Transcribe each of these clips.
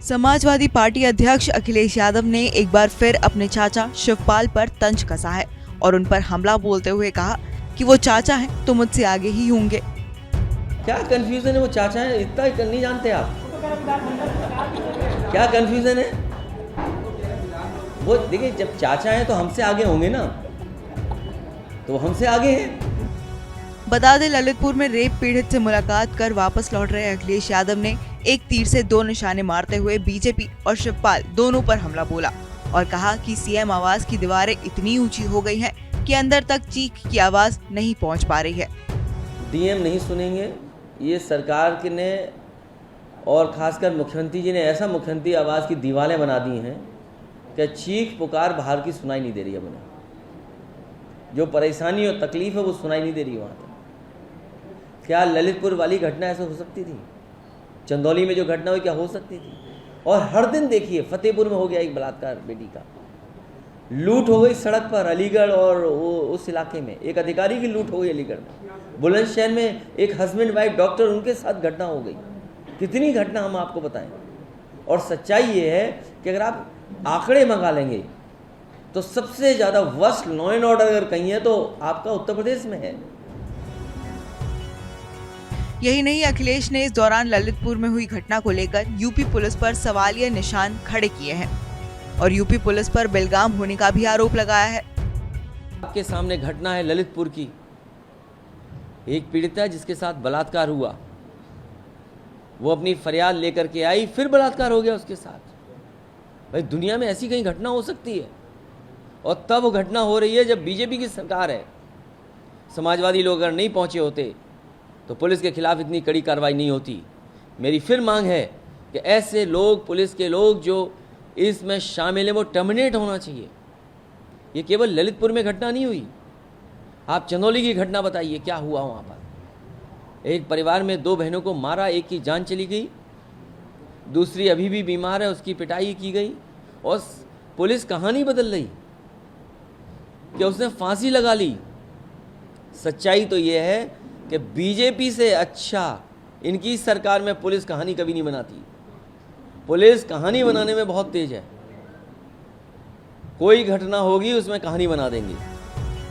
Samajwadi party अध्यक्ष अखिलेश यादव ने एक बार फिर अपने चाचा शिवपाल पर तंज कसा है और उन पर हमला बोलते हुए कहा कि वो चाचा हैं तो मुझसे आगे ही होंगे। क्या कंफ्यूजन है? वो चाचा है, इतना नहीं जानते आप? क्या कंफ्यूजन है? वो देखिए, जब चाचा है तो हमसे आगे होंगे ना, तो हमसे आगे हैं। बता दें, ललितपुर में रेप पीड़ित से मुलाकात कर वापस लौट रहे अखिलेश यादव ने एक तीर से दो निशाने मारते हुए बीजेपी और शिवपाल दोनों पर हमला बोला और कहा कि सीएम आवास की दीवारें इतनी ऊंची हो गई हैं कि अंदर तक चीख की आवाज नहीं पहुंच पा रही है। डीएम नहीं सुनेंगे, ये सरकार के ने और खासकर मुख्यमंत्री जी ने ऐसा मुख्यमंत्री आवास की दीवारें बना दी हैं कि चीख पुकार बाहर की सुनाई नहीं दे रही है। उन्हें जो परेशानी और तकलीफ है वो सुनाई नहीं दे रही वहाँ पर। क्या ललितपुर वाली घटना ऐसे हो सकती थी? चंदौली में जो घटना हुई क्या हो सकती थी? और हर दिन देखिए, फतेहपुर में हो गया एक बलात्कार, बेटी का लूट हो गई सड़क पर, अलीगढ़ और उस इलाके में एक अधिकारी की लूट हो गई अलीगढ़ में। बुलंदशहर में एक हस्बैंड वाइफ डॉक्टर, उनके साथ घटना हो गई। कितनी घटना हम आपको बताएं। और सच्चाई ये है कि अगर आप आंकड़े मंगा लेंगे तो सबसे ज़्यादा वर्स्ट लॉ एंड ऑर्डर अगर कहीं है तो आपका उत्तर प्रदेश में है। यही नहीं, अखिलेश ने इस दौरान ललितपुर में हुई घटना को लेकर यूपी पुलिस पर सवालिया निशान खड़े किए हैं और यूपी पुलिस पर बेलगाम होने का भी आरोप लगाया है। आपके सामने घटना है ललितपुर की। एक पीड़िता जिसके साथ बलात्कार हुआ, वो अपनी फरियाद लेकर के आई, फिर बलात्कार हो गया उसके साथ। भाई, दुनिया में ऐसी कहीं घटना हो सकती है? और तब वो घटना हो रही है जब बीजेपी की सरकार है। समाजवादी लोग अगर नहीं पहुंचे होते तो पुलिस के खिलाफ इतनी कड़ी कार्रवाई नहीं होती। मेरी फिर मांग है कि ऐसे लोग, पुलिस के लोग जो इसमें शामिल हैं, वो टर्मिनेट होना चाहिए। ये केवल ललितपुर में घटना नहीं हुई, आप चंदौली की घटना बताइए, क्या हुआ वहाँ पर। एक परिवार में दो बहनों को मारा, एक की जान चली गई, दूसरी अभी भी बीमार है, उसकी पिटाई की गई और पुलिस कहानी बदल रही कि उसने फांसी लगा ली। सच्चाई तो ये है कि बीजेपी से अच्छा इनकी सरकार में पुलिस कहानी कभी नहीं बनाती। पुलिस कहानी बनाने में बहुत तेज है। कोई घटना होगी उसमें कहानी बना देंगे।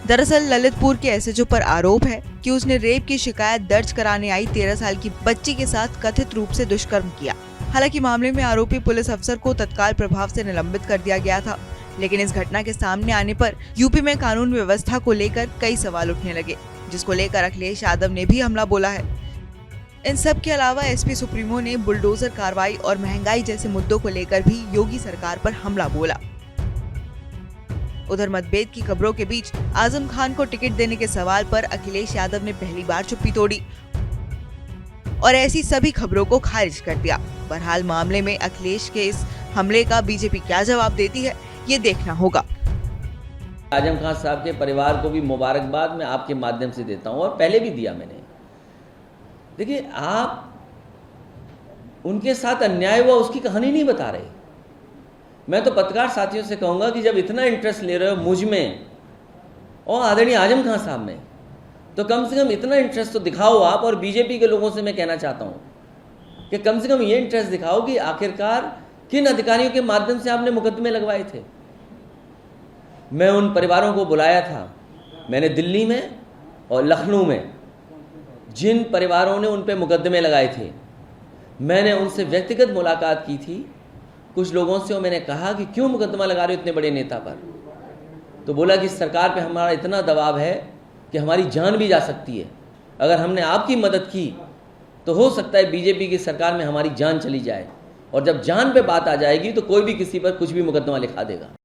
दरअसल ललितपुर के एसएचओ पर आरोप है कि उसने रेप की शिकायत दर्ज कराने आई 13 साल की बच्ची के साथ कथित रूप से दुष्कर्म किया। हालांकि मामले में आरोपी पुलिस अफसर को तत्काल प्रभाव से निलंबित कर दिया गया था, लेकिन इस घटना के सामने आने पर यूपी में कानून व्यवस्था को लेकर कई सवाल उठने लगे, जिसको लेकर अखिलेश यादव ने भी हमला बोला है। इन सब के अलावा एसपी सुप्रीमो ने बुलडोजर कार्रवाई और महंगाई जैसे मुद्दों को लेकर भी योगी सरकार पर हमला बोला। उधर मतभेद की खबरों के बीच आजम खान को टिकट देने के सवाल पर अखिलेश यादव ने पहली बार चुप्पी तोड़ी और ऐसी सभी खबरों को खारिज कर दिया। बहरहाल मामले में अखिलेश के इस हमले का बीजेपी क्या जवाब देती है, ये देखना होगा। आजम खान साहब के परिवार को भी मुबारकबाद मैं आपके माध्यम से देता हूं और पहले भी दिया मैंने। देखिए, आप उनके साथ अन्याय हुआ उसकी कहानी नहीं बता रहे। मैं तो पत्रकार साथियों से कहूंगा कि जब इतना इंटरेस्ट ले रहे हो मुझ में और आदरणीय आजम खान साहब में, तो कम से कम इतना इंटरेस्ट तो दिखाओ आप। और बीजेपी के लोगों से मैं कहना चाहता हूं कि कम से कम ये इंटरेस्ट दिखाओ कि आखिरकार किन अधिकारियों के माध्यम से आपने मुकदमे लगवाए थे। मैं उन परिवारों को बुलाया था, मैंने दिल्ली में और लखनऊ में जिन परिवारों ने उन पे मुकदमे लगाए थे, मैंने उनसे व्यक्तिगत मुलाकात की थी कुछ लोगों से, और मैंने कहा कि क्यों मुकदमा लगा रहे हो इतने बड़े नेता पर। तो बोला कि सरकार पे हमारा इतना दबाव है कि हमारी जान भी जा सकती है। अगर हमने आपकी मदद की तो हो सकता है बीजेपी की सरकार में हमारी जान चली जाए, और जब जान पे बात आ जाएगी तो कोई भी किसी पर कुछ भी मुकदमा लिखा देगा।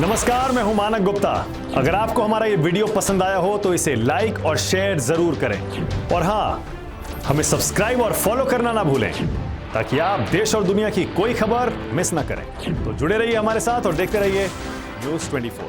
नमस्कार, मैं हूं मानक गुप्ता। अगर आपको हमारा ये वीडियो पसंद आया हो तो इसे लाइक और शेयर जरूर करें, और हाँ, हमें सब्सक्राइब और फॉलो करना ना भूलें ताकि आप देश और दुनिया की कोई खबर मिस ना करें। तो जुड़े रहिए हमारे साथ और देखते रहिए News 24।